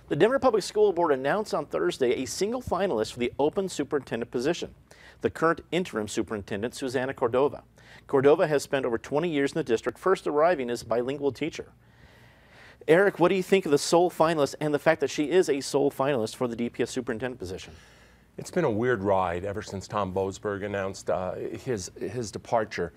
The Denver Public School Board announced on Thursday a single finalist for the open superintendent position, the current interim superintendent, Susana Cordova. Cordova has spent over 20 years in the district, first arriving as a bilingual teacher. Eric, what do you think of the sole finalist and the fact that she is a sole finalist for the DPS superintendent position? It's been a weird ride ever since Tom Boasberg announced his departure.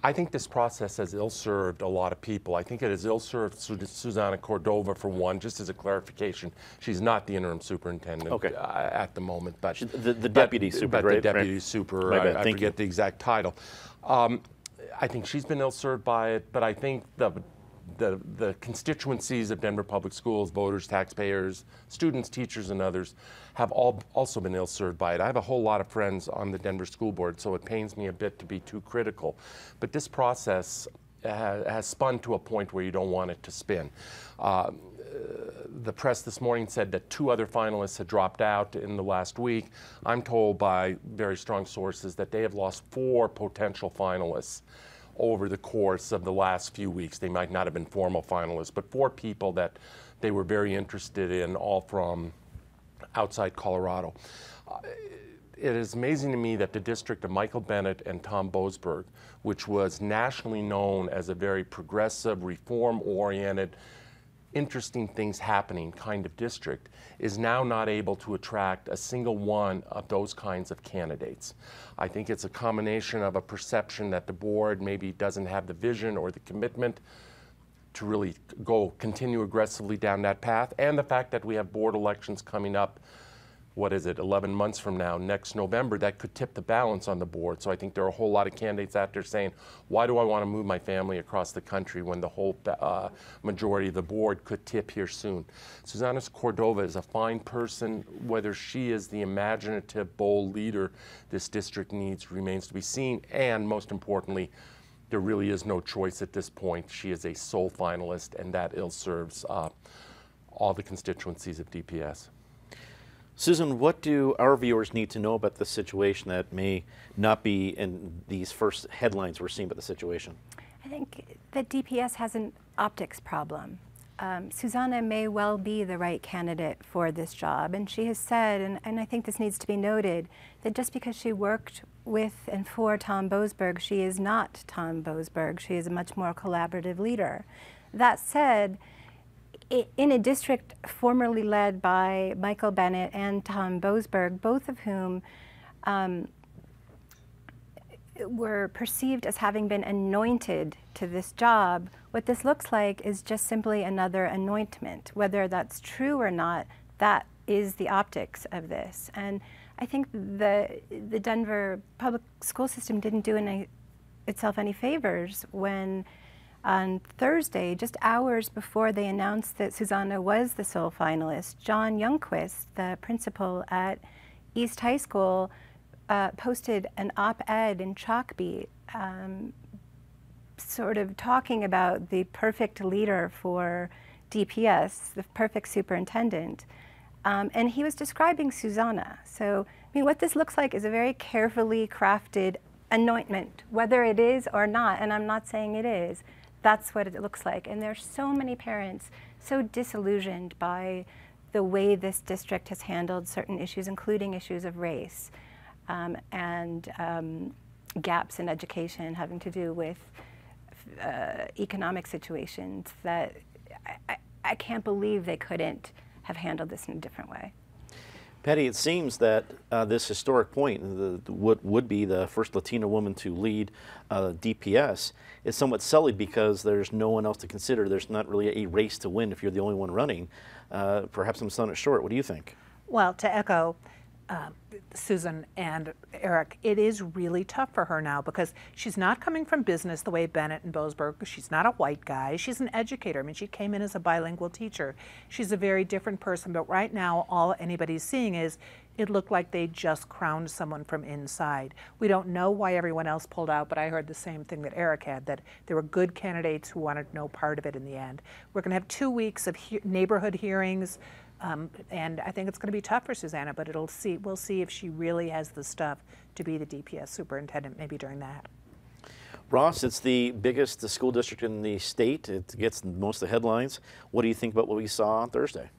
I think this process has ill-served a lot of people. I think it has ill-served Susana Cordova, for one. Just as a clarification, she's not the interim superintendent at the moment, but the deputy super, right? The deputy super. I forget the exact title. I think she's been ill-served by it, but I think the constituencies of Denver Public Schools, voters, taxpayers, students, teachers, and others have also been ill-served by it. I have a whole lot of friends on the Denver School Board, so it pains me a bit to be too critical. But this process has spun to a point where you don't want it to spin. The press this morning said that 2 other finalists had dropped out in the last week. I'm told by very strong sources that they have lost 4 potential finalists over the course of the last few weeks. They might not have been formal finalists, but 4 people that they were very interested in, all from outside Colorado. It is amazing to me that the district of Michael Bennett and Tom Boasberg, which was nationally known as a very progressive, reform-oriented, interesting things happening kind of district, is now not able to attract a single one of those kinds of candidates. I think it's a combination of a perception that the board maybe doesn't have the vision or the commitment to really continue aggressively down that path, and the fact that we have board elections coming up, 11 months from now, next November, that could tip the balance on the board. So I think there are a whole lot of candidates out there saying, why do I want to move my family across the country when the whole majority of the board could tip here soon? Susana Cordova is a fine person. Whether she is the imaginative, bold leader this district needs remains to be seen. And most importantly, there really is no choice at this point. She is a sole finalist, and that ill-serves all the constituencies of DPS. Susan, what do our viewers need to know about the situation that may not be in these first headlines we're seeing about the situation? I think that DPS has an optics problem. Susana may well be the right candidate for this job, and she has said, and I think this needs to be noted, that just because she worked with and for Tom Boasberg, she is not Tom Boasberg. She is a much more collaborative leader. That said, in a district formerly led by Michael Bennett and Tom Boasberg, both of whom were perceived as having been anointed to this job, what this looks like is just simply another anointment. Whether that's true or not, that is the optics of this. And I think the Denver public school system didn't do itself any favors when on Thursday, just hours before they announced that Susana was the sole finalist, John Youngquist, the principal at East High School, posted an op-ed in Chalkbeat, sort of talking about the perfect leader for DPS, the perfect superintendent. And he was describing Susana. So, I mean, what this looks like is a very carefully crafted anointment, whether it is or not, and I'm not saying it is. That's what it looks like. And there's so many parents so disillusioned by the way this district has handled certain issues, including issues of race and gaps in education having to do with economic situations, that I can't believe they couldn't have handled this in a different way. Patty, it seems that this historic point, what would be the first Latina woman to lead DPS, is somewhat sullied because there's no one else to consider. There's not really a race to win if you're the only one running. Perhaps I'm selling it short. What do you think? Well, to echo Susan and Eric, it is really tough for her now because she's not coming from business the way Bennett and Boasberg. She's not a white guy. She's an educator. I mean, she came in as a bilingual teacher. She's a very different person, but right now all anybody's seeing is it looked like they just crowned someone from inside. We don't know why everyone else pulled out, but I heard the same thing that Eric had, that there were good candidates who wanted no part of it in the end. We're going to have 2 weeks of neighborhood hearings. And I think it's going to be tough for Susana, but we'll see if she really has the stuff to be the DPS superintendent maybe during that. Ross, it's the biggest school district in the state. It gets most of the headlines. What do you think about what we saw on Thursday?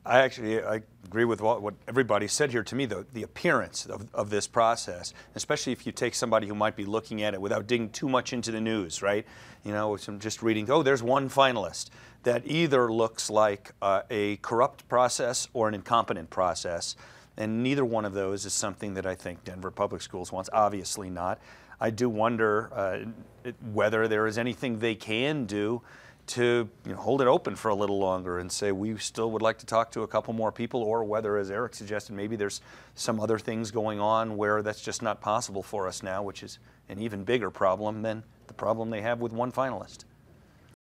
I agree with what everybody said here. To me, the appearance of this process, especially if you take somebody who might be looking at it without digging too much into the news, right? You know, just reading, oh, there's one finalist, that either looks like a corrupt process or an incompetent process. And neither one of those is something that I think Denver Public Schools wants, obviously not. I do wonder whether there is anything they can do to hold it open for a little longer and say we still would like to talk to a couple more people, or whether, as Eric suggested, maybe there's some other things going on where that's just not possible for us now, which is an even bigger problem than the problem they have with one finalist.